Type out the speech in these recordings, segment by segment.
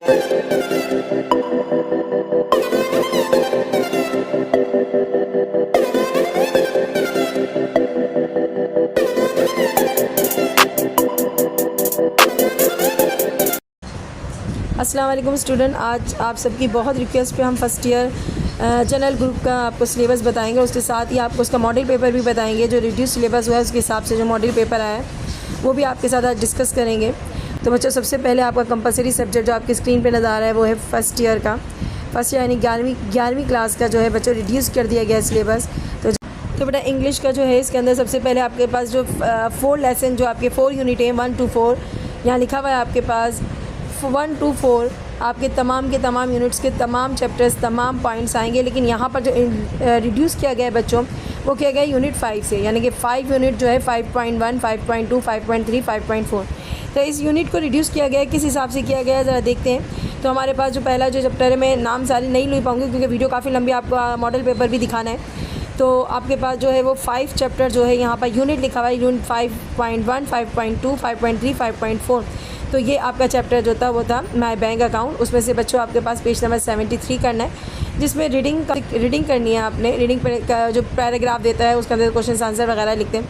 अस्सलाम वालेकुम स्टूडेंट, आज आप सबकी बहुत रिक्वेस्ट पे हम फर्स्ट ईयर जनरल ग्रुप का आपको सिलेबस बताएंगे। उसके साथ ही आपको उसका मॉडल पेपर भी बताएंगे। जो रिड्यूस सिलेबस हुआ है उसके हिसाब से जो मॉडल पेपर आया है वो भी आपके साथ आज डिस्कस करेंगे। तो बच्चों, सबसे पहले आपका कंपलसरी सब्जेक्ट जो आपकी स्क्रीन पे नज़र आ रहा है वो है फर्स्ट ईयर का। फर्स्ट ईयर यानी 11वीं क्लास का जो है बच्चों रिड्यूस कर दिया गया सिलेबस। तो बेटा इंग्लिश का जो है इसके अंदर सबसे पहले आपके पास जो 4 लेसन जो आपके 4 यूनिट हैं 1 to 4 यहाँ लिखा हुआ है आपके पास 1 to 4 आपके तमाम के तमाम यूनिट्स के तमाम चैप्टर्स तमाम पॉइंट्स आएंगे। लेकिन यहाँ पर जो रिड्यूस किया गया है बच्चों वो किया गया यूनिट 5 से, यानी कि 5 यूनिट जो है 5.1, 5.2, 5.3, 5.4। तो इस यूनिट को रिड्यूस किया गया है। किस हिसाब से किया गया है ज़रा देखते हैं। तो हमारे पास जो पहला जो चैप्टर है, मैं नाम सारी नहीं ले पाऊँगी क्योंकि वीडियो काफ़ी लंबी, आपको मॉडल पेपर भी दिखाना है। तो आपके पास जो है वो 5 चैप्टर जो है यहाँ पर यूनिट लिखा हुआ है, यूनिट 5.1, 5.2, 5.3, 5.4। तो ये आपका चैप्टर जो था वो था माय बैंक अकाउंट। उसमें से बच्चों आपके पास पेज नंबर 73 करना है, जिसमें रीडिंग करनी है आपने। रीडिंग का जो पैराग्राफ देता है उसके अंदर क्वेश्चन आंसर वगैरह लिखते हैं।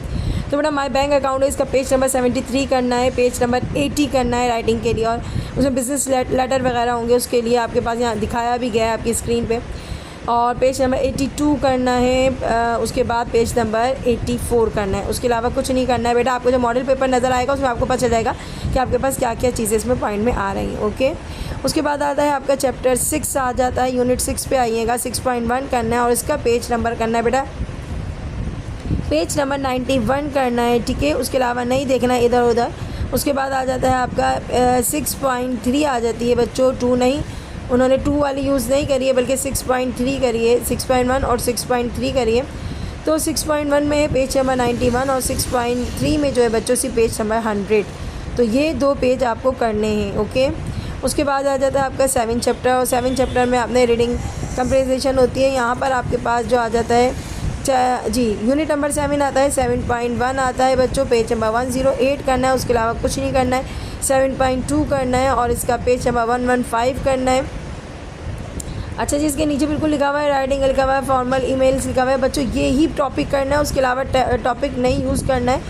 तो बेटा माय बैंक अकाउंट है, इसका पेज नंबर 73 करना है, पेज नंबर 80 करना है राइटिंग के लिए। और उसमें बिजनेस लेटर वगैरह होंगे, उसके लिए आपके पास यहाँ दिखाया भी गया है आपकी स्क्रीन पर। और पेज नंबर 82 करना है, उसके बाद पेज नंबर 84 करना है। उसके अलावा कुछ नहीं करना है बेटा। आपको जो मॉडल पेपर नज़र आएगा उसमें आपको पता चल जाएगा कि आपके पास क्या क्या चीज़ें इसमें पॉइंट में आ रही हैं। ओके, उसके बाद आता है आपका चैप्टर 6 आ जाता है, यूनिट 6 पे आइएगा। 6.1 करना है और इसका पेज नंबर करना है बेटा, पेज नंबर 91 करना है। ठीक है, उसके अलावा नहीं देखना है इधर उधर। उसके बाद आ जाता है आपका 6.3 आ जाती है बच्चों, 2 नहीं, उन्होंने 2 वाली यूज़ नहीं करी है बल्कि 6.3 करिए, 6.1 और 6.3 करिए। तो 6.1 में है पेज नंबर 91 और 6.3 में जो है बच्चों सी पेज नंबर 100। तो ये 2 पेज आपको करने हैं। ओके, उसके बाद आ जाता है आपका 7 चैप्टर। और 7 चैप्टर में आपने रीडिंग कंप्रेजेशन होती है। यहाँ पर आपके पास जो आ जाता है जी यूनिट नंबर 7 आता है, 7.1 आता है बच्चों, पेज नंबर 108 करना है। उसके अलावा कुछ नहीं करना है। 7.2 करना है और इसका पेज नंबर 115 करना है। अच्छा जी, इसके नीचे बिल्कुल लिखा हुआ है राइटिंग लिखा हुआ है, फॉर्मल ईमेल्स लिखा हुआ है बच्चों, ये ही टॉपिक करना है। उसके अलावा टॉपिक नहीं यूज़ करना है।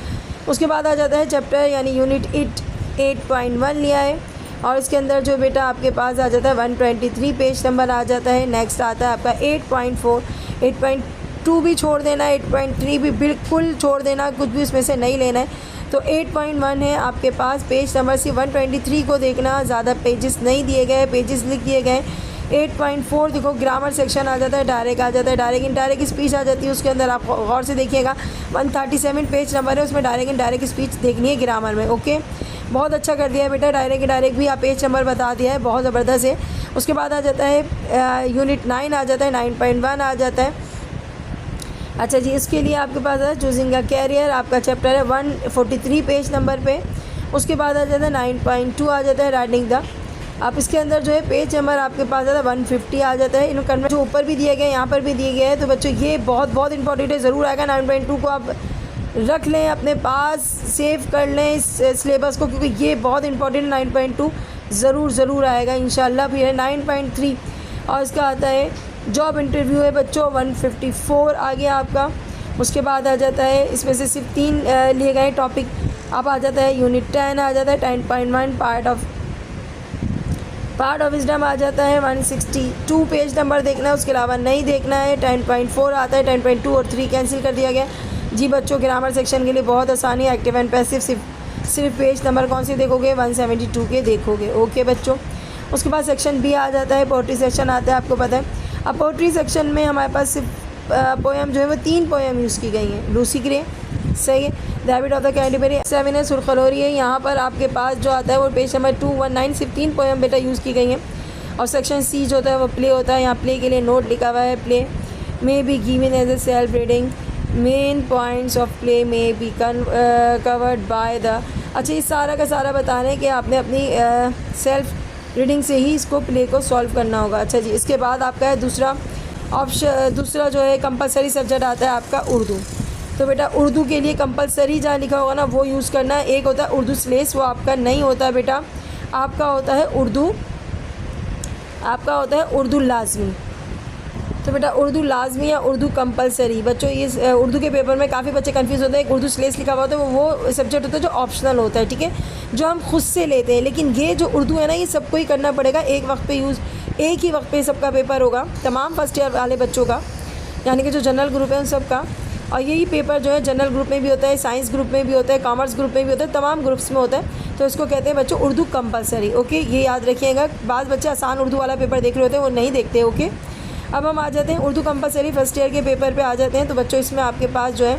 उसके बाद आ जाता है चैप्टर यानी यूनिट 8.1 लिया है और इसके अंदर जो बेटा आपके पास आ जाता है 123 पेज नंबर आ जाता है। नेक्स्ट आता है आपका 8.4, 8.2 भी छोड़ देना है, 8.3 भी बिल्कुल छोड़ देना, कुछ भी उसमें से नहीं लेना है। तो 8.1 है आपके पास, पेज नंबर सी 123 को देखना, ज़्यादा पेजेस नहीं दिए गए, पेजेस लिख दिए गए। 8.4 देखो ग्रामर सेक्शन आ जाता है, डायरेक्ट आ जाता है, डायरेक्ट इनडायरेक्ट स्पीच आ जाती है। उसके अंदर आप गौर से देखिएगा 137 पेज नंबर है, उसमें डायरेक्ट इनडायरेक्ट स्पीच देखनी है ग्रामर में। ओके, बहुत अच्छा कर दिया है बेटा, डायरेक्ट भी आप पेज नंबर बता दिया है, बहुत ज़बरदस्त है। उसके बाद आ जाता है यूनिट 9 आ जाता है, 9.1 आ जाता है। अच्छा जी, इसके लिए आपके पास है चूजिंग का कैरियर, आपका चैप्टर है 143 पेज नंबर पे। उसके बाद आ जाता है 9.2 आ जाता है राइटिंग द। आप इसके अंदर जो है पेज नंबर आपके पास आता है 150 आ जाता है। इन कन्वर्ट जो ऊपर भी दिए गए यहाँ पर भी दिए गए हैं। तो बच्चों ये बहुत इंपॉर्टेंट है, ज़रूर आएगा। 9.2 को आप रख लें अपने पास, सेव कर लें इस सिलेबस को, क्योंकि ये बहुत इंपॉर्टेंट है। 9.2 ज़रूर आएगा इंशाल्लाह। फिर है 9.3 और इसका आता है जॉब इंटरव्यू है बच्चों, 154 आ गया आपका। उसके बाद आ जाता है इसमें से सिर्फ 3 लिए गए टॉपिक। अब आ जाता है यूनिट 10 आ जाता है, 10.1 पार्ट ऑफ विजडम आ जाता है, 162 पेज नंबर देखना है, उसके अलावा नहीं देखना है। 10.4 आता है, 10.2 और 3 कैंसिल कर दिया गया जी बच्चों। ग्रामर सेक्शन के लिए बहुत आसानी है, एक्टिव एंड पैसिव सिर्फ पेज नंबर कौन से देखोगे, 172 के देखोगे। ओके बच्चों, उसके बाद सेक्शन बी आ जाता है, पोएट्री सेक्शन आता है, आपको पता है। अब पोएट्री सेक्शन में हमारे पास सिर्फ पोएम जो है वो 3 पोएम यूज़ की गई हैं। लूसी ग्रे, सही है, the habit of the Canterbury, 7 है, सुरखलोरी है। यहाँ पर आपके पास जो आता है वो पेज नंबर 219, सिर्फ 3 पोएम बेटा यूज़ की गई हैं। और सेक्शन सी जो होता है वो प्ले होता है। यहाँ प्ले के लिए नोट लिखा हुआ है, play may be given as a self reading, main points of play may be covered by the. अच्छा, ये सारा का सारा बता रहे हैं कि आपने अपनी सेल्फ रीडिंग से ही इसको प्ले को सॉल्व करना होगा। अच्छा जी, इसके बाद आपका है दूसरा जो है कंपलसरी सब्जेक्ट आता है आपका उर्दू। तो बेटा उर्दू के लिए कंपलसरी जहाँ लिखा होगा ना वो यूज़ करना है। एक होता है उर्दू स्लेस, वो आपका नहीं होता बेटा, आपका होता है उर्दू आपका होता है उर्दू लाजमी। तो बेटा उर्दू लाजमी या उर्दू कंपलसरी, बच्चों ये उर्दू के पेपर में काफ़ी बच्चे कंफ्यूज होते हैं। एक उर्दू स्लेस लिखा हुआ होता है, वो सब्जेक्ट होता है जो ऑप्शनल होता है, ठीक है, जो हम खुद से लेते हैं। लेकिन ये जो उर्दू है ना, ये सबको ही करना पड़ेगा, एक वक्त पे यूज़, एक ही वक्त पे सबका पेपर होगा, तमाम फर्स्ट ईयर वाले बच्चों का, यानी कि जो जनरल ग्रुप है उन सब का। और यही पेपर जो है जनरल ग्रुप में भी होता है, साइंस ग्रुप में भी होता है, कॉमर्स ग्रुप में भी होता है, तमाम ग्रुप्स में होता है। तो इसको कहते हैं बच्चों उर्दू कंपलसरी। ओके, ये याद रखिएगा। बाज़ बच्चे आसान उर्दू वाला पेपर देख रहे होते हैं, वो नहीं देखते। ओके, अब हम आ जाते हैं उर्दू कंपलसरी फर्स्ट ईयर के पेपर पे आ जाते हैं। तो बच्चों इसमें आपके पास जो है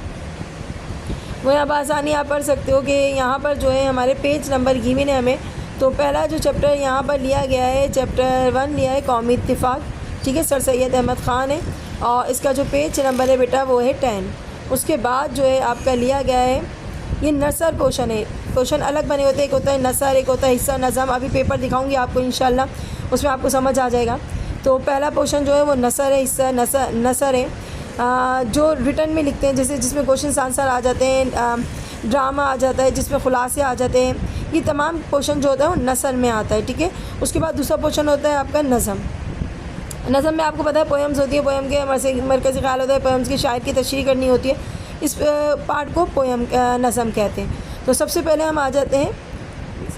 वो यहाँ आसानी आप पढ़ सकते हो कि यहाँ पर जो है हमारे पेज नंबर गिवन है हमें। तो पहला जो चैप्टर यहाँ पर लिया गया है, चैप्टर 1 लिया है कौमी इत्तिफाक, ठीक है, सर सैयद अहमद ख़ान है, और इसका जो पेज नंबर है बेटा वो है 10। उसके बाद जो है आपका लिया गया है ये नसर पोर्शन है। पोर्शन अलग बने होते हैं, एक होता है नसर, एक होता है हिस्सा नज़म। अभी पेपर दिखाऊंगी आपको इंशाल्लाह, उसमें आपको समझ आ जाएगा। तो पहला पोर्शन जो है वो नसर है, हिस्सा नसर है, जो रिटर्न में लिखते हैं, जैसे जिसमें क्वेश्चन आंसर आ जाते हैं, ड्रामा आ जाता है, जिसमें खुलासे आ जाते हैं। ये तमाम पोर्शन जो होता है वो नसर में आता है, ठीक है। उसके बाद दूसरा पोर्शन होता है आपका नज़म। नज़म में आपको पता है पोएम्स होती है, पोएम के मरकज़ी ख्याल होता है, पोएम्स की शायर की तशरीह करनी होती है, इस पार्ट को पोएम नज़म कहते हैं। तो सबसे पहले हम आ जाते हैं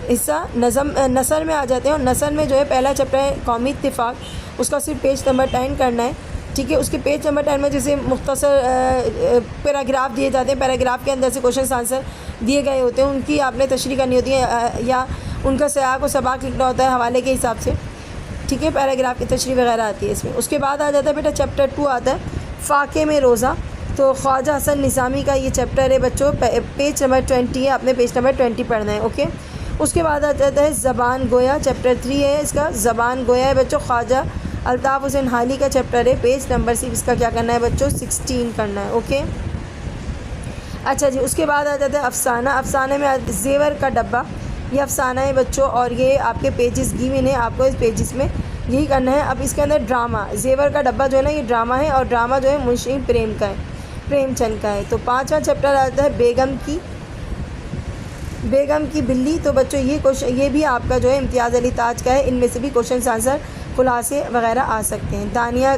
हिस्सा नज़म, नसर में आ जाते हैं। और नसर में जो है पहला चैप्टर है कौमी इत्तिफाक, उसका सिर्फ पेज नंबर 10 करना है, ठीक है। उसके पेज नंबर 10 में जैसे मुख्तसर पैराग्राफ दिए जाते हैं, पैराग्राफ के अंदर से क्वेश्चन आंसर दिए गए होते हैं, उनकी आपने तशरीह करनी होती है, या उनका सयाक व सबाक लिखना होता है हवाले के हिसाब से, ठीक है। पैराग्राफ की तशरीह वगैरह आती है इसमें। उसके बाद आ जाता है बेटा चैप्टर 2 आता है फ़ाक़े में रोज़ा। तो ख्वाजा हसन निज़ामी का ये चैप्टर है बच्चों, पेज नंबर 20 है, आपने पेज नंबर 20 पढ़ना है। ओके, उसके बाद आ जाता है ज़बान गोया, चैप्टर 3 है इसका, ज़बान गोया है बच्चों, ख्वाजा अल्ताफ़ हुसैन हाली का चैप्टर है, पेज नंबर सिर्फ इसका क्या करना है बच्चों 16 करना है। ओके, अच्छा जी। उसके बाद आ जाता है अफ़साना। अफ़साने में ज़ेवर का डब्बा, ये अफ़साना है बच्चों, और ये आपके पेजेस गिवन है, आपको इस पेजेस में यही करना है। अब इसके अंदर ड्रामा, ज़ेवर का डब्बा जो है ना ये ड्रामा है, और ड्रामा जो है मुंशी प्रेमचंद का है। तो 5वां चैप्टर आता है बेगम की बिल्ली। तो बच्चों ये क्वेश्चन, ये भी आपका जो है इम्तियाज़ अली ताज का है, इनमें से भी क्वेश्चन आंसर खुलासे वगैरह आ सकते हैं। दानिया,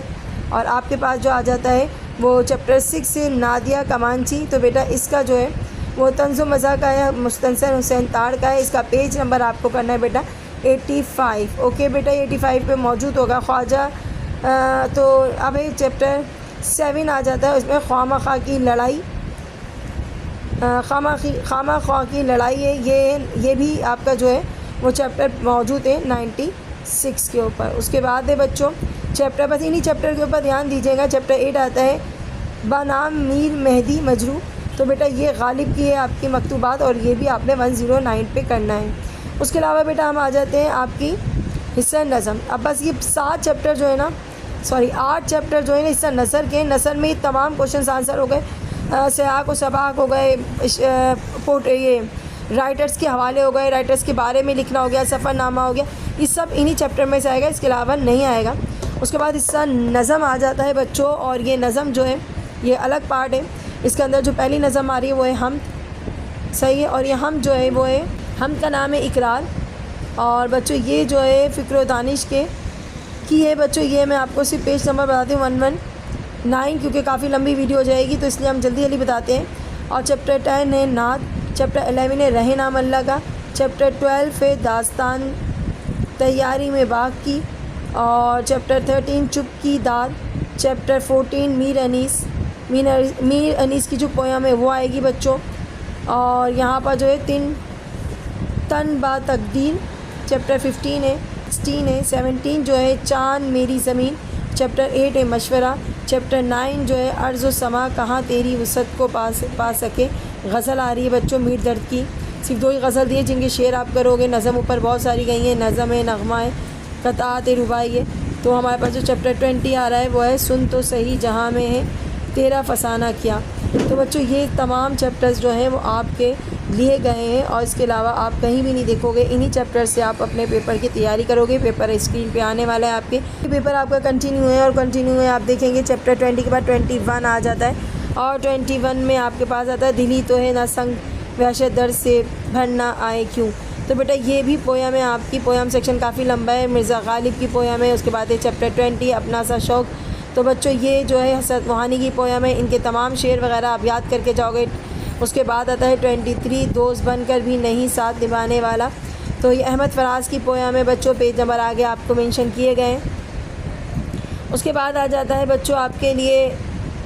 और आपके पास जो आ जाता है वो चैप्टर 6 से नादिया कमांची। तो बेटा इसका जो है वो तंज़ो मज़ा का है, मुस्तनसर हुसैन ताड़ का है, इसका पेज नंबर आपको करना है बेटा 85। ओके बेटा, 85 पे मौजूद होगा ख्वाजा। तो अब ये चैप्टर 7 आ जाता है, उसमें खामा की लड़ाई, खामा की लड़ाई है, ये भी आपका जो है वो चैप्टर मौजूद है 96 के ऊपर। उसके बाद है बच्चों चैप्टर, बस इन्हीं चैप्टर के ऊपर ध्यान दीजिएगा, चैप्टर 8 आता है बनाम मीर मेहदी मजरू। तो बेटा ये गालिब की है आपकी मकतूबात, और ये भी आपने 109 पे करना है। उसके अलावा बेटा हम आ जाते हैं आपकी हिस्सा नज़म। अब बस ये 7 चैप्टर जो है ना, 8 चैप्टर जो है ना हिस्सा नसर के, नसर में तमाम क्वेश्चन आंसर हो गए, सयाक व सबाक हो गए, ये राइटर्स के हवाले हो गए, राइटर्स के बारे में लिखना हो गया, सफ़रनामा हो गया, ये सब इन्हीं चैप्टर में से आएगा, इसके अलावा नहीं आएगा। उसके बाद हिस्सा नज़म आ जाता है बच्चों, और ये नज़म जो है ये अलग पार्ट है। इसके अंदर जो पहली नज़म आ रही है वो है हम, सही है, और ये हम जो है वो है, हम का नाम है इकरार। और बच्चों ये जो है फ़िक्र व दानिश की है बच्चों, ये मैं आपको सिर्फ पेज नंबर बताती हूँ 119, क्योंकि काफ़ी लंबी वीडियो हो जाएगी, तो इसलिए हम जल्दी बताते हैं। और चैप्टर 10 है नात, चैप्टर 11 है रहे नाम अल्लाह का, चैप्टर 12 है दास्तान तैयारी में बाग की, और चैप्टर 13 चुप की दाद, चैप्टर 14 मीर अनीस की जो पोयम है वो आएगी बच्चों। और यहाँ पर जो है तन बा तकदीर, चैप्टर 15 है, 16 है, 17 जो है चाँद मेरी ज़मीन, चैप्टर 8 है मशवरा, चैप्टर 9 जो है अर्ज़ व समा कहाँ तेरी वसत को पा सके। गज़ल आ रही है बच्चों मीर दर्द की, सिर्फ 2 ही गज़ल दिए जिनके शेर आप करोगे, नज़म ऊपर बहुत सारी गई हैं, नज़म है, नगमा है, क़ताअत रुबाई है। तो हमारे पास जो चैप्टर 20 आ रहा है वो है सुन तो सही जहाँ में है तेरा फसाना क्या। तो बच्चों ये तमाम चैप्टर्स जो हैं वो आपके लिए गए हैं, और इसके अलावा आप कहीं भी नहीं देखोगे, इन्हीं चैप्टर से आप अपने पेपर की तैयारी करोगे। पेपर स्क्रीन पे आने वाला है आपके, पेपर आपका कंटिन्यू है, और कंटिन्यू है आप देखेंगे चैप्टर 20 के बाद 21 आ जाता है, और 21 में आपके पास आता है दिली तो है ना संग वहशत दर्द से भरना आए क्यों। तो बेटा ये भी पोयम है आपकी। पोयम सेक्शन काफ़ी लंबा है, मिर्ज़ा गालिब की पोयम है। उसके बाद है चैप्टर 20 अपना सा शौक़। तो बच्चों ये जो है हज़रत मोहानी की पोयम है, इनके तमाम शेर वगैरह आप याद करके जाओगे। उसके बाद आता है 23 दोस्त बनकर भी नहीं साथ निभाने वाला। तो ये अहमद फराज की पोयम है बच्चों, पेज नंबर आगे आपको मेंशन किए गए हैं। उसके बाद आ जाता है बच्चों आपके लिए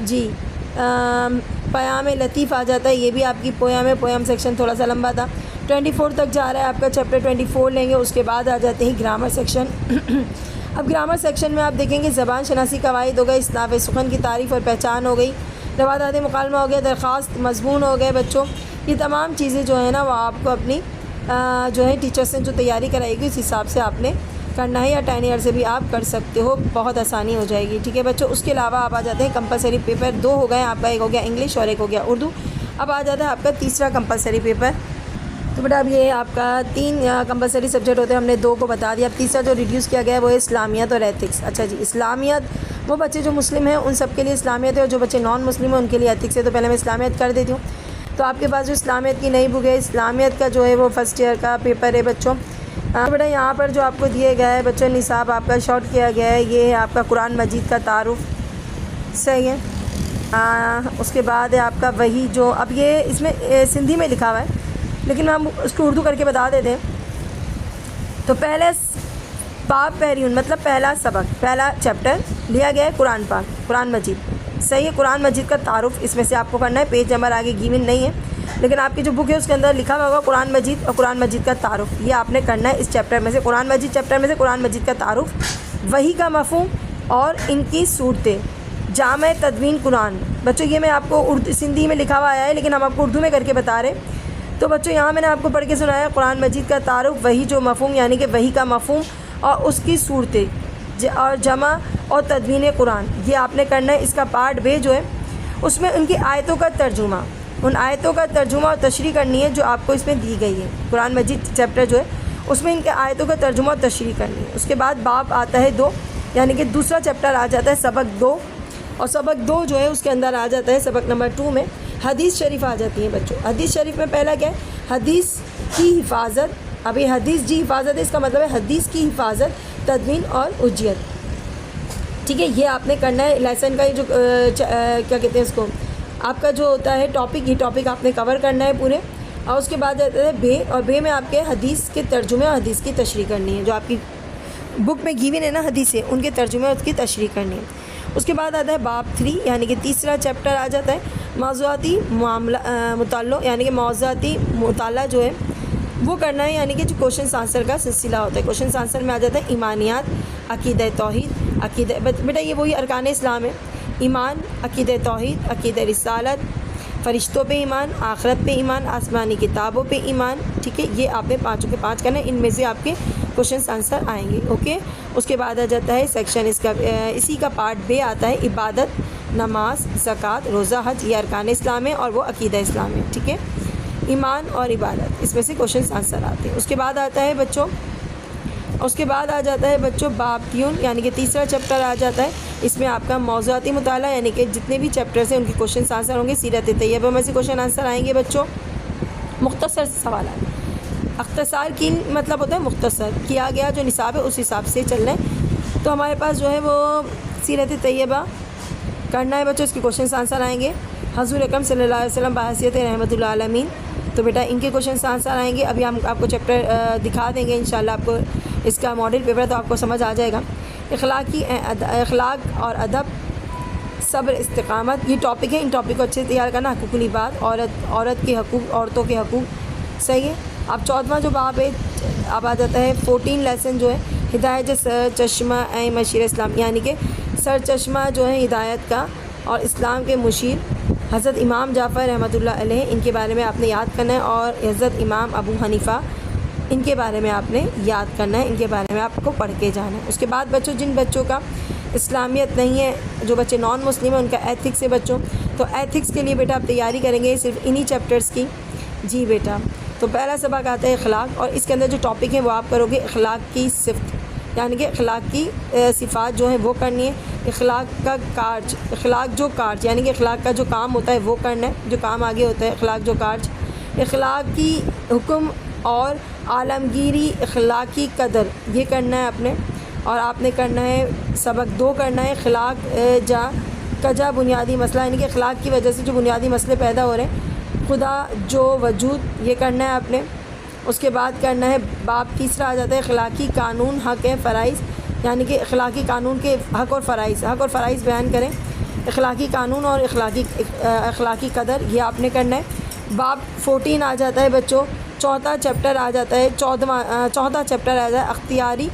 जी पयाम लतीफ़ आ जाता है, ये भी आपकी पोयम है। पोयम सेक्शन थोड़ा सा लंबा था, 24 तक जा रहा है आपका, चैप्टर 24 लेंगे। उसके बाद आ जाते हैं ग्रामर सेक्शन। अब ग्रामर सेक्शन में आप देखेंगे ज़बान शनासी कवायद हो गए, इस्नाफ़ सुखन की तारीफ़ और पहचान हो गई, रवादात मुकालमा हो गया, दरख्वास्त मज़मून हो गए बच्चों। ये तमाम चीज़ें जो है ना वो आपको अपनी जो है टीचर से जो तैयारी कराएगी उस हिसाब से आपने करना है, या 10 ईयर से भी आप कर सकते हो, बहुत आसानी हो जाएगी। ठीक है बच्चों। उसके अलावा आप आ जाते हैं कंपलसरी पेपर 2 हो गए आपका, एक हो गया इंग्लिश और एक हो गया उर्दू। अब आ जाता है आपका तीसरा कंपलसरी पेपर। तो बेटा अब ये आपका 3 कंपलसरी सब्जेक्ट होते हैं, हमने 2 को बता दिया। अब तीसरा जो रिड्यूस किया गया है वो है इस्लामियत और एथिक्स। अच्छा जी, इस्लामियत वो बच्चे जो मुस्लिम हैं उन सब के लिए इस्लामियत है, और जो बच्चे नॉन मुस्लिम हैं उनके लिए एथिक्स है। तो पहले मैं इस्लामियत कर देती हूँ। तो आपके पास जो इस्लामियत की नई बुक है, इस्लामियत का जो है वो फर्स्ट ईयर का पेपर है बच्चों। बेटा यहाँ पर जो आपको दिए गया है बच्चों निसाब आपका शॉर्ट किया गया है, ये है आपका कुरान मजीद का तारुफ, सही है। उसके बाद है आपका वही जो अब ये इसमें सिंधी में लिखा हुआ है, लेकिन हम उसको उर्दू करके बता देते हैं। तो पहले बाब पहरीन मतलब पहला सबक, पहला चैप्टर लिया गया है कुरान पाक, कुरान मजीद, सही है। कुरान मजीद का तारुफ इसमें से आपको करना है, पेज नंबर आगे गिवन नहीं है, लेकिन आपकी जो बुक है उसके अंदर लिखा हुआ होगा कुरान मजीद और कुरान मजीद का तारुफ, ये आपने करना है इस चैप्टर में से, कुरान मजीद चैप्टर में से कुरान मजीद का तारुफ, वही का मफ़हूम और इनकी सूरतें, जामे तदवीन कुरान। बच्चों ये मैं आपको उर्दू सिंधी में लिखा हुआ आया है, लेकिन हम आपको उर्दू में करके बता रहे। तो बच्चों यहाँ मैंने आपको पढ़ के सुनाया कुरान मजीद का तारुफ, वही जो मफ़हूम यानी कि वही का मफ़हूम और उसकी सूरतें और जमा और तदवीन कुरान, ये आपने करना है। इसका पार्ट बे जो है उसमें उनकी आयतों का तर्जुमा, उन आयतों का तर्जुमा और तशरीह करनी है जो आपको इसमें दी गई है। कुरान मजीद चैप्टर जो है उसमें इनके आयतों का तर्जुमा और तशरीह करनी है। उसके बाद बाब आता है 2, यानी कि दूसरा चैप्टर आ जाता है सबक 2, और सबक 2 जो है उसके अंदर आ जाता है सबक नंबर 2 में हदीस शरीफ आ जाती है बच्चों। हदीस शरीफ में पहला क्या है, हदीस की हिफाजत। अब ये हदीस जी हिफाजत है, इसका मतलब है हदीस की हिफाजत, तदवीन और उज्जियत। ठीक है, ये आपने करना है। लेसन का ये जो क्या कहते हैं इसको, आपका जो होता है टॉपिक, ये टॉपिक आपने कवर करना है पूरे। और उसके बाद आता है बे, और बे में आपके हदीस के तर्जुमे और हदीस की तशरीह करनी है, जो आपकी बुक में गिवन है ना हदीस है, उनके तर्जुमे और उसकी तशरीह करनी है। उसके बाद आता है बाब 3, यानी कि तीसरा चैप्टर आ जाता है मौज़ूआती मामला मुताल्लो, यानी कि मौज़ूआती मुताला जो है वो करना है, यानी कि जो क्वेश्चन आंसर का सिलसिला होता है। क्वेश्चन आंसर में आ जाता है ईमानियात, अक़ीदा तौहीद, अक़ीदा बेटा ये वही अरकान इस्लाम है, ईमान, अक़ीदा तौहीद, अक़ीदा रिसालत, फ़रिश्तों पे ईमान, आखिरत पे ईमान, आसमानी किताबों पे ईमान। ठीक है, ये आपने 5 के 5 करना है, इनमें से आपके क्वेश्चन आंसर आएंगे। ओके, उसके बाद आ जाता है सेक्शन इसका, इसी का पार्ट बे आता है इबादत, नमाज, ज़कात, रोज़ा, हज, ये अरकान इस्लाम है और वो अक़ीदा इस्लाम है। ठीक है, ईमान और इबादत, इसमें से क्वेश्चन आंसर आते हैं। उसके बाद आता है बच्चों, उसके बाद आ जाता है बच्चों बाब 3, यानी कि तीसरा चैप्टर आ जाता है। इसमें आपका मौज़ूआती मुताला, यानी कि जितने भी चैप्टर्स हैं उनके क्वेश्चन आंसर होंगे। सीरत तैयबा में से क्वेश्चन आंसर आएंगे बच्चों। मुख्तसर सवाल, अख्तसार की मतलब होता है मुख्तसर किया गया, जो निसाब है उस हिसाब से चल रहे हैं। तो हमारे पास जो है वो सीरत तैयबा करना है बच्चों, इसके क्वेश्चन आंसर आएंगे। हज़ूर अकरम सल्लल्लाहु अलैहि वसल्लम बहैसियत रहमतुल आलमीन, तो बेटा इनके क्वेश्चन आंसर आएंगे। अभी हम आपको चैप्टर दिखा देंगे इंशाल्लाह, आपको इसका मॉडल पेपर तो आपको समझ आ जाएगा। अखलाक और अदब, सब्र, इस्तिकामत, ये टॉपिक है। इन टॉपिक को अच्छे से तैयार करना। हकूक़ुल इबाद, औरत के हकूक़, औरतों के हकूक़, सही है। अब 14वां जो बाब है अब आ जाता है 14 लेसन जो है हिदायत सर चश्मा ए मशीर इस्लाम, यानी कि सर चश्मा जो है हिदायत का और इस्लाम के मुशीर हज़रत इमाम जाफ़र रहमतुल्लाह अलैह, इनके बारे में आपने याद करना है। और हज़रत इमाम अबू हनीफ़ा, इनके बारे में आपने याद करना है, इनके बारे में आपको पढ़ के जाना है। उसके बाद बच्चों जिन बच्चों का इस्लामियत नहीं है, जो बच्चे नॉन मुस्लिम हैं, उनका एथिक्स है बच्चों। तो एथिक्स के लिए बेटा आप तैयारी करेंगे सिर्फ इन्हीं चैप्टर्स की। जी बेटा, तो पहला सबक आता है अखलाक, और इसके अंदर जो टॉपिक है वो आप करोगे अखलाक की सिफ़त, यानी कि अखलाक की सिफ़ात जो है वो करनी है। अखलाक का कार्ज, अखलाक जो कार्ज यानी कि अखलाक का जो काम होता है वो करना है, जो काम आगे होता है अखलाक जो कार्ज। अखलाक की हुक्म और आलमगीरी अखलाकी कदर, ये करना है आपने। और आपने करना है सबक 2 करना है अखलाक जा कजा बुनियादी मसला, यानी कि अखलाक की वजह से जो बुनियादी मसले पैदा हो रहे हैं, खुदा जो वजूद, ये करना है आपने। उसके बाद करना है बाब तीसरा आ जाता है अखलाकी कानून हक़ फ़राइज़, यानी कि अखलाकी कानून के हक़ और फ़राइज़ बयान करें। अखलाकी कानून और अखलाकी कदर, ये आपने करना है। बाब 14 आ जाता है बच्चों, चौथा चैप्टर आ जाता है, चौथा चैप्टर आ जाता है अख्तियारी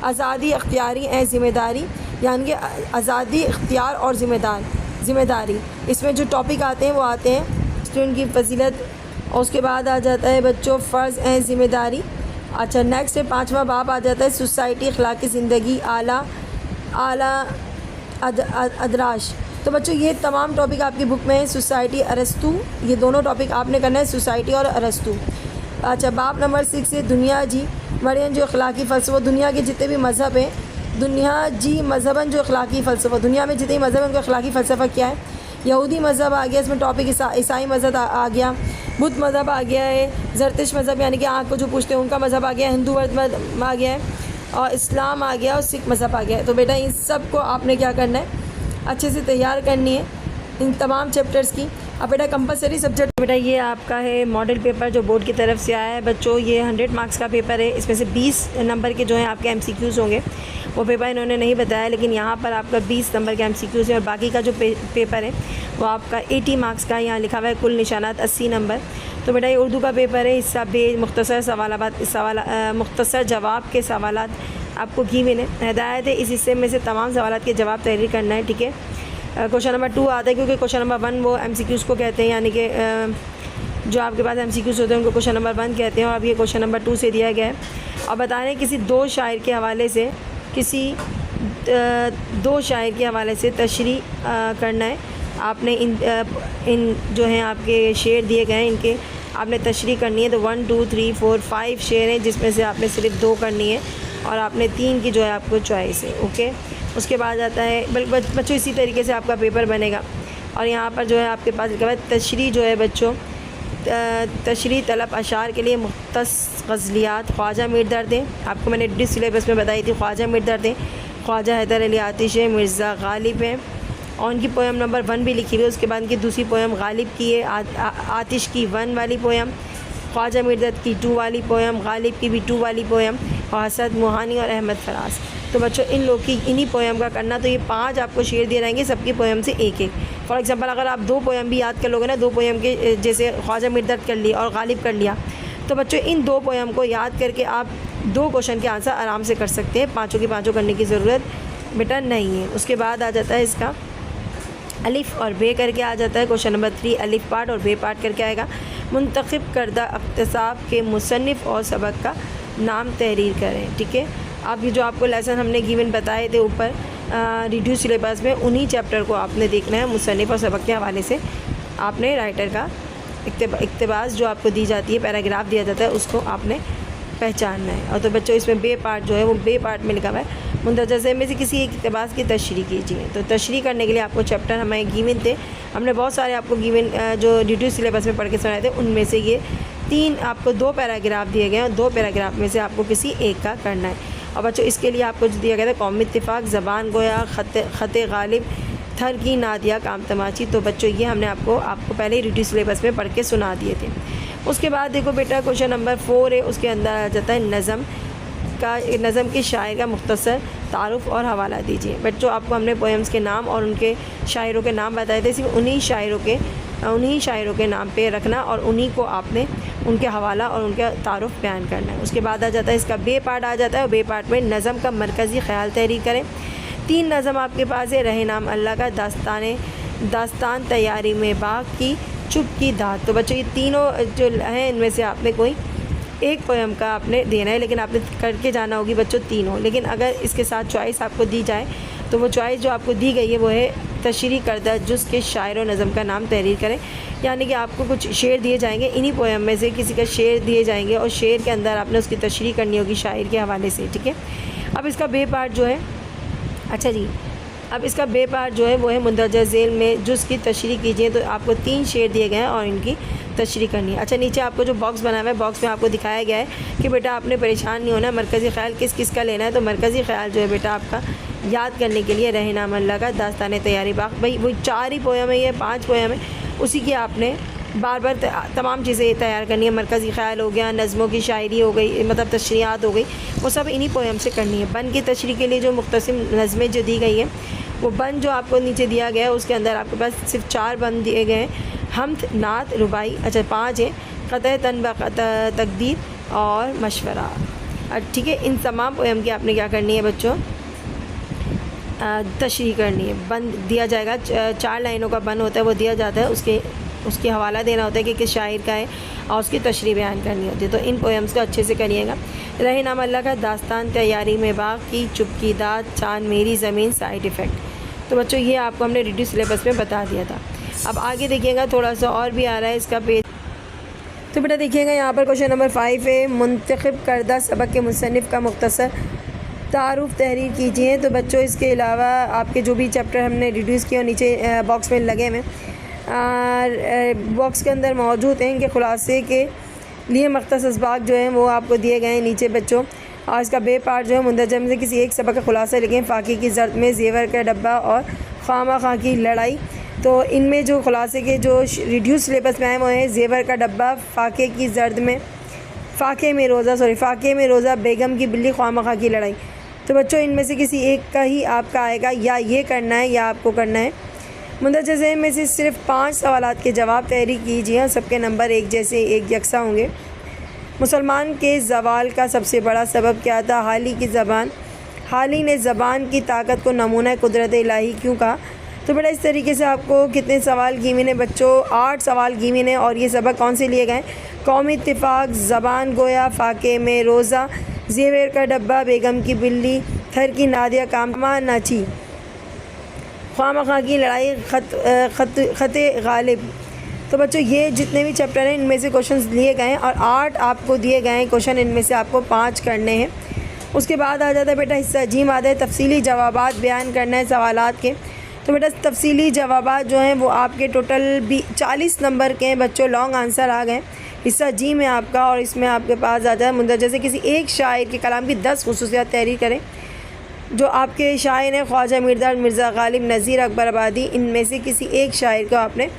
आज़ादी अख्तियारी ज़िम्मेदारी, यानी कि आज़ादी इख्तियार और ज़िम्मेदारी। इसमें जो टॉपिक आते हैं वो आते हैं स्टूडेंट की फजीलत, और उसके बाद आ जाता है बच्चों फ़र्ज़ ज़िम्मेदारी। अच्छा, नेक्स्ट है 5वां बाब आ जाता है सोसाइटी अखलाकी ज़िंदगी आला अदराज। तो बच्चों ये तमाम टॉपिक आपकी बुक में है, सोसाइटी अरस्तू, ये दोनों टॉपिक आपने करना है, सोसाइटी और अरस्तू। अच्छा, बाब नंबर 6 है दुनिया जी मरियन जो अखलाकी फ़लसफ़ा, दुनिया के जितने भी मज़हब हैं, दुनिया जी मज़हबन जो अखलाकी फ़लसफ़ा, दुनिया में जितने मज़हब हैं उनका अखलाकी फ़लसफ़ा क्या है। यहूदी मज़हब आ गया, इसमें टॉपिक ईसाई मज़हब आ गया, बुद्ध मज़हब आ गया है, ज़रतुश्त मज़हब यानी कि आँख को जो पूछते हैं उनका मज़हब आ गया, हिंदू मज़हब आ गया है, और इस्लाम आ गया, और सिख मज़हब आ गया है। तो बेटा इन सब को आपने क्या करना है, अच्छे से तैयार करनी है इन तमाम चैप्टर्स की। अब बेटा कंपलसरी सब्जेक्ट, बेटा ये आपका है मॉडल पेपर जो बोर्ड की तरफ से आया है बच्चों। ये 100 मार्क्स का पेपर है, इसमें से 20 नंबर के जो हैं आपके MCQs होंगे, वो पेपर इन्होंने नहीं बताया, लेकिन यहाँ पर आपका 20 नंबर के MCQs है, और बाकी का जो पेपर है वो आपका 80 मार्क्स का, यहाँ लिखा हुआ है कुल निशानात 80 नंबर। तो बेटा ये उर्दू का पेपर है, इसका मुख्तसर जवाब के सवालात आपको गिवन है, हिदायत है इस हिस्से में से तमाम सवालात के जवाब तहरीर करना है, ठीक है। क्वेश्चन नंबर 2 आता है, क्योंकि क्वेश्चन नंबर 1 वो MCQs को कहते हैं, यानी कि जो आपके पास MCQs होते हैं उनको क्वेश्चन नंबर 1 कहते हैं, और अब ये क्वेश्चन नंबर 2 से दिया गया है। और बता रहे हैं किसी दो शायर के हवाले से तशरीह करना है आपने। इन जो हैं आपके शेर दिए गए हैं, इनके आपने तशरीह करनी है। तो 1 2 3 4 5 शेर हैं, जिसमें से आपने सिर्फ 2 करनी है, और आपने 3 की जो है आपको चॉइस है, ओके। उसके बाद आता है बच्चों इसी तरीके से आपका पेपर बनेगा। और यहाँ पर जो है आपके पास लिखा हुआ है तशरीह जो है बच्चों, तशरीह तलब अशार के लिए मुख्तस गज़लियात ख्वाजा मीर दर्द हैं, आपको मैंने डिस सिलेबस में बताई थी, ख्वाजा मीर दर्द हैं, ख्वाजा हैदर अली आतिश है, मिर्ज़ा गालिब हैं, और उनकी पोएम नंबर 1 भी लिखी हुई है। उसके बाद उनकी दूसरी पोएम गालिब की है, आतिश की 1 वाली पोएम, ख्वाजा मीर दर्द की 2 वाली पोएम, गालिब की भी 2 वाली पोएम, और हसद मुहानी और अहमद फराज। तो बच्चों इन लोग की इन्हीं पोएम का करना। तो ये 5 आपको शेर दिए रहेंगे, सबकी पोएम से एक एक। फॉर एग्जांपल अगर आप 2 पोएम भी याद कर लोगे ना, 2 पोएम के जैसे ख्वाजा मीर दर्द कर लिया और गालिब कर लिया, तो बच्चों इन 2 पोएम को याद करके आप 2 क्वेश्चन के आंसर आराम से कर सकते हैं, 5 की 5 करने की ज़रूरत बेटा नहीं है। उसके बाद आ जाता है इसका अलिफ़ और बे करके आ जाता है। क्वेश्चन नंबर 3 अलिफ़ पार्ट और बे पार्ट करके आएगा। मुंतखब करदा अक़्तिसाब के मुसन्निफ़ और सबक का नाम तहरीर करें, ठीक है। अब ये जो आपको लेसन हमने गिवन बताए थे ऊपर रिड्यूस सिलेबस में, उन्हीं चैप्टर को आपने देखना है। मुसन्निफ़ और सबक के हवाले से आपने राइटर का इक़्तिबास जो आपको दी जाती है, पैराग्राफ दिया जाता है, उसको आपने पहचानना है। और तो बच्चों इसमें बे पार्ट जो है वो बे पार्ट में लिखा हुआ है, मुंतज़र में से किसी एक इक़्तिबास की तशरीह कीजिए। तो तशरीह करने के लिए आपको चैप्टर हमें गिवन थे, हमने बहुत सारे आपको गिवन जो रिड्यूस सिलेबस में पढ़ के सुनाए थे, उनमें से ये 3 आपको 2 पैराग्राफ दिए गए हैं, और 2 पैराग्राफ में से आपको किसी एक का करना है। और बच्चों इसके लिए आपको जो दिया गया था कौमी इत्तिफ़ाक़, ज़बान गोया, ख़त गालिब, थर की नादिया, काम तमाची। तो बच्चों ये हमने आपको पहले ही रिड्यूस सिलेबस में पढ़ के सुना दिए थे। उसके बाद देखो बेटा क्वेश्चन नंबर 4 है, उसके अंदर आ जाता है नज़म के शायर का मुख्तसर तारुफ़ और हवाला दीजिए। बच्चों आपको हमने पोएम्स के नाम और उनके शायरों के नाम बताए थे, सिर्फ उन्हीं शायरों के नाम पे रखना, और उन्हीं को आपने उनके हवाला और उनका तारुफ़ बयान करना है। उसके बाद आ जाता है इसका बे पार्ट आ जाता है, और बे पार्ट में नज़म का मरकज़ी ख़याल तहरीर करें। 3 नज़म आपके पास है, रहे नाम अल्लाह का, दास्तान तैयारी में बाग की, चुप की दात। तो बच्चों ये तीनों जो हैं इनमें से आपने कोई एक पोएम का आपने देना है, लेकिन आपने करके जाना होगी बच्चों तीनों। लेकिन अगर इसके साथ चॉइस आपको दी जाए तो वो चॉइस जो आपको दी गई है वो है तशरीह करदा जुज़ के शायर और नज़म का नाम तहरीर करें। यानी कि आपको कुछ शेर दिए जाएंगे, इन्हीं पोएम में से किसी का शेर दिए जाएंगे, और शेर के अंदर आपने उसकी तशरीह करनी होगी शायर के हवाले से, ठीक है। अब इसका बे पार्ट जो है, अच्छा जी, अब इसका बे पार्ट जो है वो है मुंदरजा झेल में जुज़ की तशरीह कीजिए। तो आपको 3 शेर दिए गए हैं और इनकी तशरीह करनी है। अच्छा, नीचे आपको जो बॉक्स बना हुआ है, बॉक्स में आपको दिखाया गया है कि बेटा आपने परेशान नहीं होना, मरकज़ी ख़्याल किस किस का लेना है। तो मरकज़ी ख़्याल जो है बेटा आपका याद करने के लिए रहे नाम अल्लाह का, दास्तान तैयारी बाग, भाई वही 4 ही पोयम है, ये 5 पोयम है, उसी की आपने बार बार तमाम चीज़ें तैयार करनी है। मरकज़ी ख़्याल हो गया, नज़मों की शायरी हो गई, मतलब तशरीहात हो गई, वो सब इन्हीं पोयम से करनी है। बन की तशरीह के लिए जो मुख्तसिम नज़में जो दी गई है, वो बन जो आपको नीचे दिया गया है उसके अंदर आपके पास सिर्फ 4 बन दिए गए हैं, हम्द, नात, रुबाई, अच्छा 5 है, क़तअ तन तकदीर और मशवरा। ठीक है, इन तमाम पोयम की आपने क्या करनी है बच्चों, तशरीह करनी है। बन दिया जाएगा, 4 लाइनों का बन होता है, वो दिया जाता है, उसके हवाला देना होता है कि किस शायर का है और उसकी तशरीह बयान करनी होती है। तो इन पोएम्स को अच्छे से करिएगा। रहे नाम अल्लाह का, दास्तान तैयारी में बाग की, चुपकी दाद, चांद मेरी ज़मीन, साइड इफ़ेक्ट। तो बच्चों ये आपको हमने रिड्यूस सिलेबस में बता दिया था। अब आगे देखिएगा, थोड़ा सा और भी आ रहा है इसका पेज। तो बेटा देखिएगा यहाँ पर क्वेश्चन नंबर 5 है, मुंतखब करदा सबक के मुसन्निफ़ का मुख्तसर तारुफ तहरीर कीजिए। तो बच्चों इसके अलावा आपके जो भी चैप्टर हमने रिड्यूस किए और नीचे बॉक्स में लगे हुए बॉक्स के अंदर मौजूद हैं, इनके खुलासे के लिए मख्तस असबाक जो हैं वो आपको दिए गए हैं नीचे बच्चों। और इसका बे पार्ट जो है, मुंदरजा में से किसी एक सबक का खुलासा लिखें, फ़ाक़े की ज़र्द में, ज़ेवर का डब्बा और खामा की लड़ाई। तो इनमें जो खुलासे के जो रिड्यूस सिलेबस में आए वो हैं, ज़ेवर का डब्बा, फ़ाक़े की ज़र्द में, फ़ाक़े में रोज़ा, बेगम की बिल्ली, खामा की लड़ाई। तो बच्चों इनमें से किसी एक का ही आपका आएगा, या ये करना है या आपको करना है। मुंदरजा ज़ेहन में से सिर्फ 5 सवालात के जवाब तहरीर कीजिए और सबके नंबर एक जैसे एक यकसा होंगे। मुसलमान के ज़वाल का सबसे बड़ा सबब क्या था? हाली ने ज़बान की ताकत को नमूना कुदरत इलाही क्यों कहा? तो बेटा इस तरीके से आपको कितने सवाल गिवन है बच्चों? 8 सवाल गिवन है। और ये सबक कौन से लिए गए? कौमी इत्तिफाक, ज़बान गोया, फ़ाक़े में रोज़ा, ज़ेवर का डब्बा, बेगम की बिल्ली, थर की नादिया, कामा नाची, खामा की लड़ाई, ख़त गालिब। तो बच्चों ये जितने भी चैप्टर हैं इनमें से क्वेश्चंस लिए गए हैं और 8 आपको दिए गए हैं क्वेश्चन, इनमें से आपको 5 करने हैं। उसके बाद आ जाता है बेटा हिस्सा जी मादे, तफसीली जवाबात बयान करना है सवालात के। तो बेटा तफसीली जवाबात जो हैं वो आपके टोटल भी 40 नंबर के हैं बच्चों, लॉन्ग आंसर आ गए हिस्सा जी में आपका। और इसमें आपके पास आ जाए मुंदरजा से किसी एक शायर के कलाम की 10 खुसूसियात तहरीर करें। जो आपके शायर हैं ख्वाजा मिर्ज़ा, मिर्ज़ा गालिब, नज़ीर अकबर आबादी, इनमें से किसी एक शायर को आपने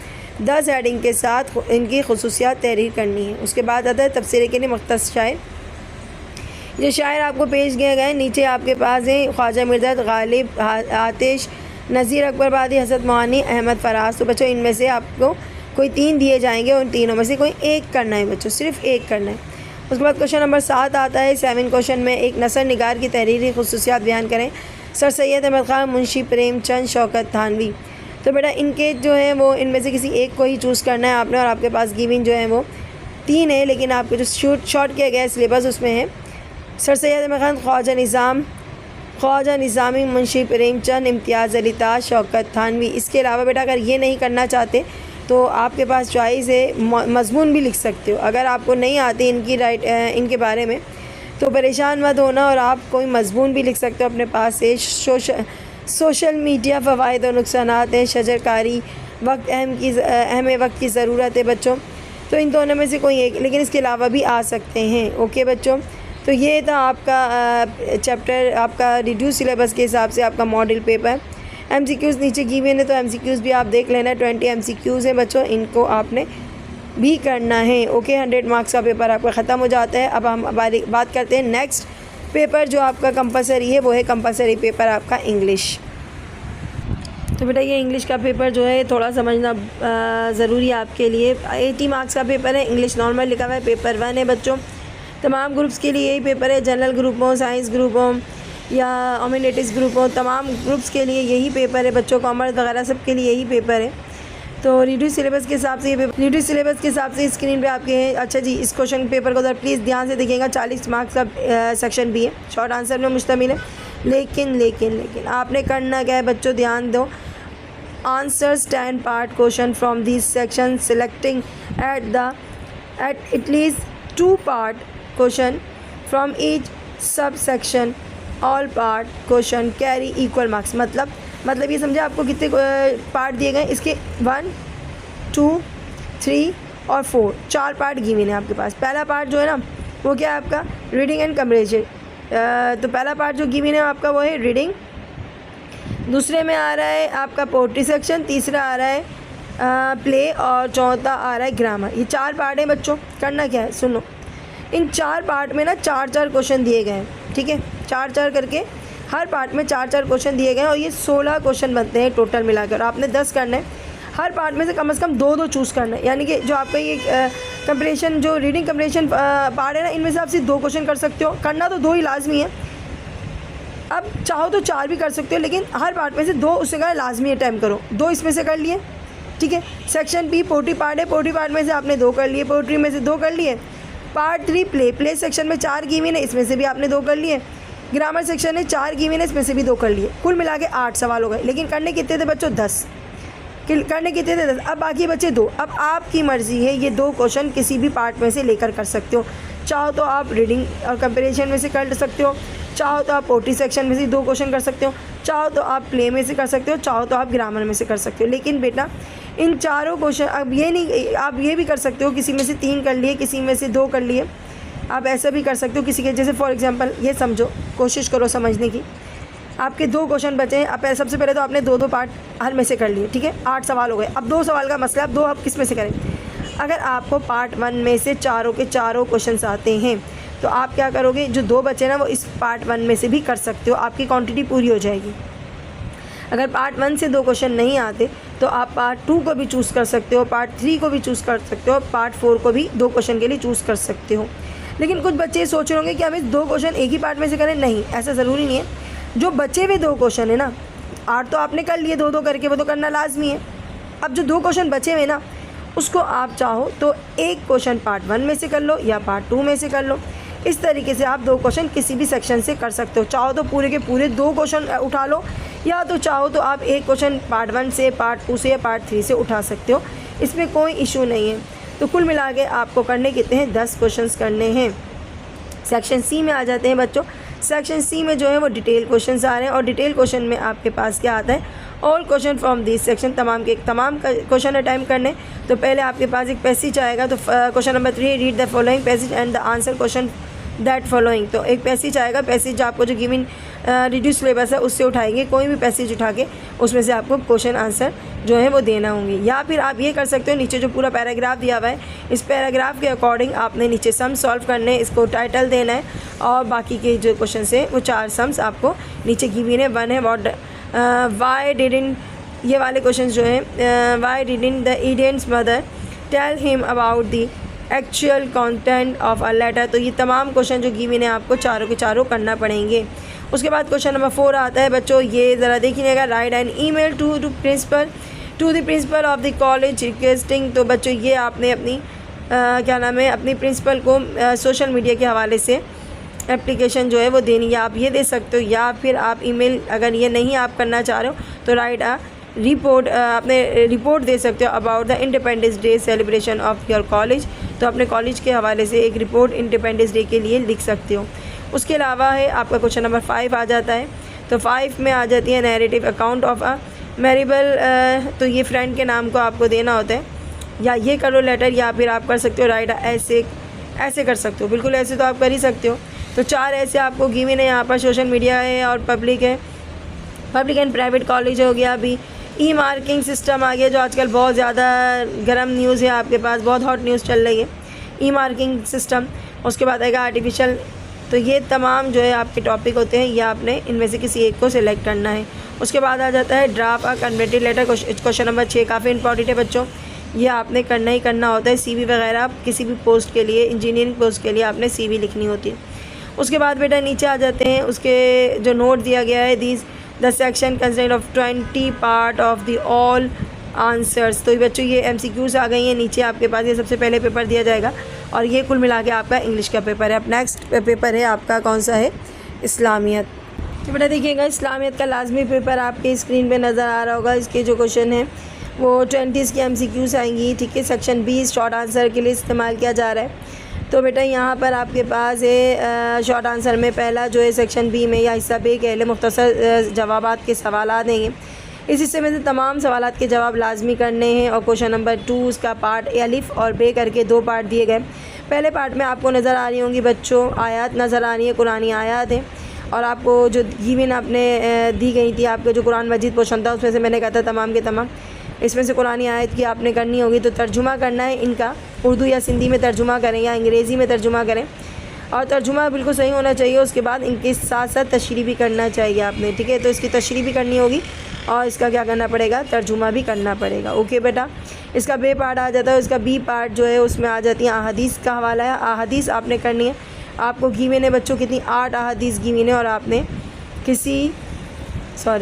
10 हेडिंग के साथ इनकी खुसूसियात तहरीर करनी है। उसके बाद आता है तफसीर के लिए मुख्तस शायर। ये शायर आपको पेश किए गए, नीचे आपके पास हैं ख्वाजा मिर्ज़ा गालिब, आतिश, नज़ीर अकबर आबादी, हसरत मोहानी, अहमद फराज। तो बच्चों इनमें से आपको कोई 3 दिए जाएंगे, उन तीनों में से कोई एक करना है बच्चों, सिर्फ एक करना है। उसके बाद क्वेश्चन नंबर 7 आता है। 7 क्वेश्चन में एक नसर निगार की तहरीरी खुसूसियात बयान करें। सर सैयद अहमद ख़ान, मुंशी प्रेमचंद, शौकत थानवी। तो बेटा इनके जो है वो इनमें से किसी एक को ही चूज़ करना है आपने। और आपके पास गिवन जो है वो 3 है, लेकिन आपके जो शॉर्ट किया गया सिलेबस उसमें है सर सैयद अहमद ख़ान, ख्वाजा निज़ामी, मुंशी प्रेमचंद, इम्तियाज़ अली ताज, शौकत थानवी। इसके अलावा बेटा अगर ये नहीं करना चाहते तो आपके पास चॉइस है, मज़मून भी लिख सकते हो। अगर आपको नहीं आती इनके बारे में तो परेशान मत होना और आप कोई मज़मून भी लिख सकते हो अपने पास से। सोशल मीडिया फ़वाइद और नुकसानात हैं, शजरकारी, अहम वक्त की ज़रूरत है बच्चों। तो इन दोनों में से कोई एक, लेकिन इसके अलावा भी आ सकते हैं। ओके बच्चों, तो ये था आपका चैप्टर, आपका रिड्यूस सिलेबस के हिसाब से आपका मॉडल पेपर। MCQs नीचे गिवन है तो MCQs भी आप देख लेना। 20 MCQs हैं बच्चों, इनको आपने भी करना है। ओके, 100 मार्क्स का पेपर आपका ख़त्म हो जाता है। अब हम बात करते हैं नेक्स्ट पेपर जो आपका कंपलसरी है, वो है कंपलसरी पेपर आपका इंग्लिश। तो बेटा ये इंग्लिश का पेपर जो है थोड़ा समझना ज़रूरी है आपके लिए। 80 मार्क्स का पेपर है, इंग्लिश नॉर्मल लिखा हुआ है, पेपर 1 है बच्चों। तमाम ग्रुप्स के लिए यही पेपर है, जनरल ग्रुप हो, साइंस ग्रुप हो या ह्यूमैनिटीज़ ग्रुप हो, तमाम ग्रुप्स के लिए यही पेपर है बच्चों। कॉमर्स वगैरह सब के लिए यही पेपर है। तो रिड्यूस सिलेबस के हिसाब से ये पेपर, रिड्यूस सिलेबस के हिसाब से स्क्रीन पे आपके हैं। अच्छा जी, इस क्वेश्चन पेपर को उधर प्लीज़ ध्यान से देखिएगा। 40 मार्क्स का सेक्शन भी है, शॉर्ट आंसर में मुश्तमिल है। लेकिन आपने करना क्या है बच्चों, ध्यान दो। Answers 10 part question from this section, selecting at least 2 part question from each sub section. All part question carry equal marks. मतलब ये समझे आपको कितने पार्ट दिए गए इसके, 1 2 3 और 4, 4 पार्ट गिवन है आपके पास। पहला पार्ट जो है ना वो क्या है आपका रीडिंग एंड कम्प्रीहेंशन। तो पहला पार्ट जो गिवन है आपका वो है रीडिंग, दूसरे में आ रहा है आपका पोएट्री सेक्शन, तीसरा आ रहा है प्ले और चौथा आ रहा है ग्रामर। ये 4 पार्ट है बच्चों। करना क्या है सुनो, इन 4 पार्ट में ना 4-4 क्वेश्चन दिए गए हैं, ठीक है, 4-4 करके हर पार्ट में 4-4 क्वेश्चन दिए गए हैं और ये 16 क्वेश्चन बनते हैं टोटल मिलाकर। आपने 10 करने हैं, हर पार्ट में से कम 2-2 चूज़ करना है। यानी कि जो आपका ये कंप्रीहेंशन जो रीडिंग कंप्रीहेंशन पार्ट है ना, इनमें से आप सिर्फ 2 क्वेश्चन कर सकते हो। करना तो 2 ही लाजमी है, अब चाहो तो 4 भी कर सकते हो, लेकिन हर पार्ट में से 2 उससे का लाजमी अटैम्प्ट करो। 2 इसमें से कर लिए, ठीक है। सेक्शन बी पोएट्री पार्ट है, पोएट्री पार्ट में से आपने 2 कर लिए, पोएट्री में से 2 कर लिए। पार्ट 3 प्ले सेक्शन में 4 गिवन है, इसमें से भी आपने 2 कर लिए। ग्रामर सेक्शन है 4 गिवन है, इसमें से भी 2 कर लिए। कुल मिला के 8 सवाल हो गए, लेकिन करने कितने थे बच्चों 10, करने कितने थे 10। अब बाकी बचे 2। अब आपकी मर्ज़ी है, ये 2 क्वेश्चन किसी भी पार्ट में से लेकर कर सकते हो। चाहो तो आप रीडिंग और कंपैरिजन में से कर सकते हो, चाहो तो आप पोएट्री सेक्शन में से 2 क्वेश्चन कर सकते हो, चाहो तो आप प्ले में से कर सकते हो, चाहो तो आप ग्रामर में से कर सकते हो। लेकिन बेटा इन चारों क्वेश्चन अब ये नहीं, आप ये भी कर सकते हो किसी में से 3 कर लिए, किसी में से 2 कर लिए, आप ऐसा भी कर सकते हो किसी के। जैसे फॉर एग्जांपल ये समझो, कोशिश करो समझने की। आपके 2 क्वेश्चन बचे हैं, अब सबसे पहले तो आपने 2-2 पार्ट हर में से कर लिए, ठीक है, 8 सवाल हो गए। अब 2 सवाल का मसला, अब 2 आप किस में से करें। अगर आपको पार्ट 1 में से चारों के चारों क्वेश्चन आते हैं तो आप क्या करोगे, जो 2 बचे ना वो इस पार्ट 1 में से भी कर सकते हो, आपकी क्वांटिटी पूरी हो जाएगी। अगर पार्ट 1 से 2 क्वेश्चन नहीं आते तो आप पार्ट 2 को भी चूज़ कर सकते हो, पार्ट 3 को भी चूज़ कर सकते हो, पार्ट 4 को भी 2 क्वेश्चन के लिए चूज़ कर सकते हो। लेकिन कुछ बच्चे सोच रहे होंगे कि हम इस 2 क्वेश्चन एक ही पार्ट में से करें। नहीं, ऐसा ज़रूरी नहीं है। जो बचे हुए 2 क्वेश्चन है ना, 8 तो आपने कर लिए 2-2 करके, वो तो करना लाजमी है। अब जो 2 क्वेश्चन बचे हुए ना, उसको आप चाहो तो एक क्वेश्चन पार्ट 1 में से कर लो या पार्ट 2 में से कर लो। इस तरीके से आप 2 क्वेश्चन किसी भी सेक्शन से कर सकते हो। चाहो तो पूरे के पूरे 2 क्वेश्चन उठा लो, या तो चाहो तो आप एक क्वेश्चन पार्ट 1 से, पार्ट 2 से या पार्ट 3 से उठा सकते हो, इसमें कोई इशू नहीं है। तो कुल मिला के आपको करने कितने हैं, 10 क्वेश्चंस करने हैं। सेक्शन सी में आ जाते हैं बच्चों। सेक्शन सी में जो है वो डिटेल क्वेश्चंस आ रहे हैं और डिटेल क्वेश्चन में आपके पास क्या आता है, all question from this section, तमाम के तमाम क्वेश्चन अटैम्प्ट करने। तो पहले आपके पास एक पैसेज आएगा, तो question number 3 read the following passage and the answer question that following. तो एक पैसेज आएगा, पैसेज आपको जो गिवन रिड्यूस सिलेबस है उससे उठाएंगे, कोई भी पैसेज उठा के उसमें से आपको क्वेश्चन आंसर जो है वो देना होंगे। या फिर आप ये कर सकते हो, नीचे जो पूरा पैराग्राफ दिया हुआ है, इस पैराग्राफ के अकॉर्डिंग आपने नीचे सम सॉल्व करने, इसको टाइटल देना है और बाकी के जो क्वेश्चन है वो 4 सम्स आपको नीचे गिवन है। 1 है व्हाट वाई डिडंट, ये वाले क्वेश्चन जो हैं, why didn't the idiot's mother tell him about the actual content of a letter. तो ये तमाम क्वेश्चन जो गिवन है आपको चारों के चारों करना पड़ेंगे। उसके बाद क्वेश्चन नंबर 4 आता है बच्चों, ये ज़रा देखिएगा, write an email to the principal of the college requesting. तो बच्चों ये आपने अपनी क्या नाम है, अपनी प्रिंसिपल को सोशल मीडिया के हवाले से एप्लीकेशन जो है वो देनी है, आप ये दे सकते हो। या फिर आप ईमेल, अगर ये नहीं आप करना चाह रहे हो तो राइट रिपोर्ट, अपने रिपोर्ट दे सकते हो about the independence day celebration of your college. तो अपने कॉलेज के हवाले से एक रिपोर्ट इंडिपेंडेंस डे के लिए लिख सकते हो। उसके अलावा है आपका क्वेश्चन नंबर 5 आ जाता है। तो 5 में आ जाती है narrative account of a memorable. तो ये फ्रेंड के नाम को आपको देना होता है, या ये करो लेटर, या फिर आप कर सकते हो राइट ऐसे कर सकते हो, बिल्कुल ऐसे तो आप कर ही सकते हो। तो 4 ऐसे आपको गिवन है यहाँ पर, सोशल मीडिया है और पब्लिक है, पब्लिक एंड प्राइवेट कॉलेज हो गया। अभी ई मार्किंग सिस्टम आ गया जो आजकल बहुत ज़्यादा गर्म न्यूज़ है, आपके पास बहुत हॉट न्यूज़ चल रही है, ई मार्किंग सिस्टम। उसके बाद आएगा आर्टिफिशियल। तो ये तमाम जो है आपके टॉपिक होते हैं, या आपने इनमें से किसी एक को सिलेक्ट करना है। उसके बाद आ जाता है draft a converted letter. Question number 6 काफ़ी इंपॉर्टेंट है बच्चों, ये आपने करना ही करना होता है। CV वगैरह किसी भी पोस्ट के लिए, इंजीनियरिंग पोस्ट के लिए आपने CV लिखनी होती है। उसके बाद बेटा नीचे आ जाते हैं, उसके जो नोट दिया गया है, these the section consist of 20 part of the all answers. तो बच्चों ये MCQs आ गई हैं नीचे आपके पास, ये सबसे पहले पेपर दिया जाएगा और ये कुल मिला के आपका इंग्लिश का पेपर है। अब नेक्स्ट पेपर है आपका कौन सा है, इस्लामियत। तो बेटा देखिएगा, इस्लामियत का लाजमी पेपर आपके स्क्रीन पे नज़र आ रहा होगा। इसके जो क्वेश्चन हैं वो 20 की MCQs आएंगी, ठीक है। सेक्शन 20 शॉर्ट आंसर के लिए इस्तेमाल किया जा रहा है। तो बेटा यहाँ पर आपके पास है शॉर्ट आंसर में पहला जो है सेक्शन बी में या हिस्सा बी के लिए मुख्तसर जवाबात के सवाल देंगे। इस हिस्से में से तमाम सवालात के जवाब लाजमी करने हैं। और क्वेश्चन नंबर 2 उसका पार्ट अलिफ और बे करके 2 पार्ट दिए गए। पहले पार्ट में आपको नज़र आ रही होंगी बच्चों आयत नज़र आ रही है, कुरानी आयत है। और आपको जो गिवन आपने दी गई थी, आपको जो कुरान मजीद पोर्शन था उसमें से मैंने कहा था तमाम के तमाम इसमें से कुरानी आयत की आपने करनी होगी। तो तर्जुमा करना है इनका, उर्दू या सिंधी में तर्जुमा करें या अंग्रेज़ी में तर्जुमा करें, और तर्जुमा बिल्कुल सही होना चाहिए। उसके बाद इनके साथ साथ तशरीह भी करना चाहिए आपने, ठीक है। तो इसकी तशरीह भी करनी होगी और इसका क्या करना पड़ेगा, तर्जुमा भी करना पड़ेगा। ओके बेटा, इसका बे पार्ट आ जाता है। इसका बी पार्ट जो है उसमें आ जाती है अहादीस का हवाला है। अहादीस आपने करनी है। आपको गिवन है बच्चों कितनी, 8 अहादीस गिवन है और आपने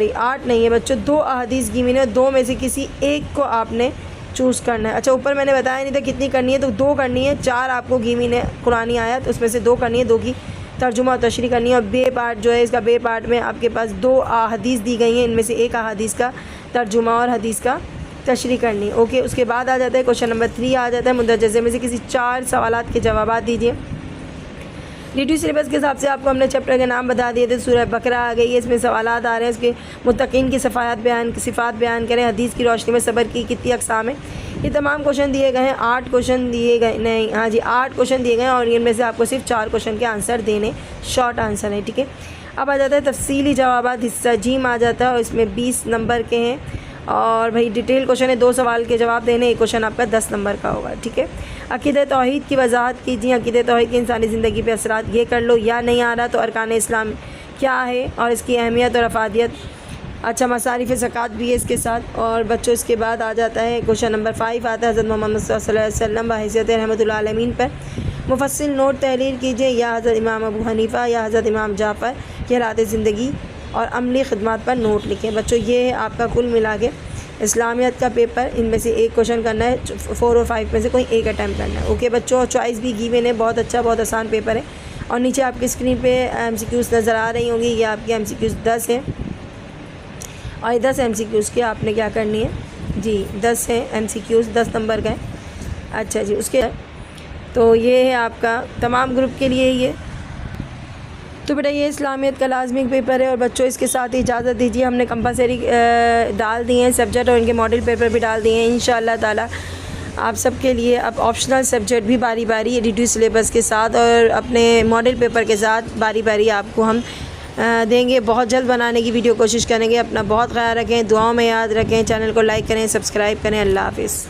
8 नहीं है बच्चों, 2 अहादीस गिवन है। 2 में से किसी एक को आपने चूज़ करना है। अच्छा, ऊपर मैंने बताया नहीं था कितनी करनी है, तो 2 करनी है। 4 आपको गिवन है कुरानी आयत, उसमें से 2 करनी है, 2 की तर्जुमा और तशरीह करनी है। और बे पार्ट जो है, इसका बे पार्ट में आपके पास 2 अहादीस दी गई हैं, इनमें से एक अहादीस का तर्जुमा और हदीस का तशरीह करनी है। ओके, उसके बाद आ जाता है क्वेश्चन नंबर 3 आ जाता है, मुंदरजे में से किसी 4 सवालात के जवाब दीजिए। रीडियो सिलेबस के हिसाब से आपको हमने चैप्टर के नाम बता दिए थे। सूरह बकरा आ गई है, इसमें सवालात आ रहे हैं, उसके मुत्तकीन की सिफ़ात बयान करें, हदीस की रोशनी में सब्र की कितनी अक़साम है। ये तमाम क्वेश्चन दिए गए हैं। 8 क्वेश्चन दिए गए, नहीं हाँ जी 8 क्वेश्चन दिए गए हैं और इनमें से आपको सिर्फ 4 क्वेश्चन के आंसर देने, शॉर्ट आंसर है, ठीक है। अब आ जाता है तफसीली जवाबात, हिस्सा जीम आ जाता है और इसमें 20 नंबर के हैं। और भाई डिटेल क्वेश्चन है, 2 सवाल के जवाब देने, एक क्वेश्चन आपका 10 नंबर का होगा, ठीक है। अक़ीदत तौहीद की वजाहत कीजिए। अक़ीदत तौहीद की इंसानी ज़िंदगी पे असरात, ये कर लो। या नहीं आ रहा तो अरकान इस्लाम क्या है और इसकी अहमियत और अफादियत। अच्छा, मसारिफ़ ज़कात भी है इसके साथ। और बच्चों इसके बाद आ जाता है क्वेश्चन नंबर 5 आता है हज़रत मोहम्मद सल्लल्लाहु अलैहि वसल्लम बहैसियत रहमतुल आलमीन पर मुफस्सिल नोट तहरीर कीजिए। या हज़रत इमाम अबू हनीफ़ा या हज़रत इमाम जाफ़र के हालात ज़िंदगी और अमली खिदमत पर नोट लिखें। बच्चों ये है आपका कुल मिला के इस्लामियत का पेपर। इनमें से एक क्वेश्चन करना है, 4 और 5 में से कोई एक अटैम्प्ट करना है। ओके बच्चों, चॉइस भी गिवन है, बहुत अच्छा बहुत आसान पेपर है। और नीचे आपकी स्क्रीन पे MCQs नज़र आ रही होंगी, ये आपकी MCQs 10 है और 10 MCQs के आपने क्या करनी है जी, 10 है MCQs, 10 नंबर का है। अच्छा जी, उसके तो ये है आपका तमाम ग्रुप के लिए ये। तो बेटा ये इस्लामियत का लाजमी पेपर है। और बच्चों इसके साथ इजाज़त दीजिए, हमने कंपलसरी डाल दिए हैं सब्जेक्ट और इनके मॉडल पेपर भी डाल दिए हैं। इंशाअल्लाह ताला आप सबके लिए अब ऑप्शनल सब्जेक्ट भी बारी बारी रिड्यूस सिलेबस के साथ और अपने मॉडल पेपर के साथ बारी बारी आपको हम देंगे। बहुत जल्द बनाने की वीडियो कोशिश करेंगे। अपना बहुत ख्याल रखें, दुआओं में याद रखें, चैनल को लाइक करें, सब्सक्राइब करें। अल्लाह हाफ़िज़।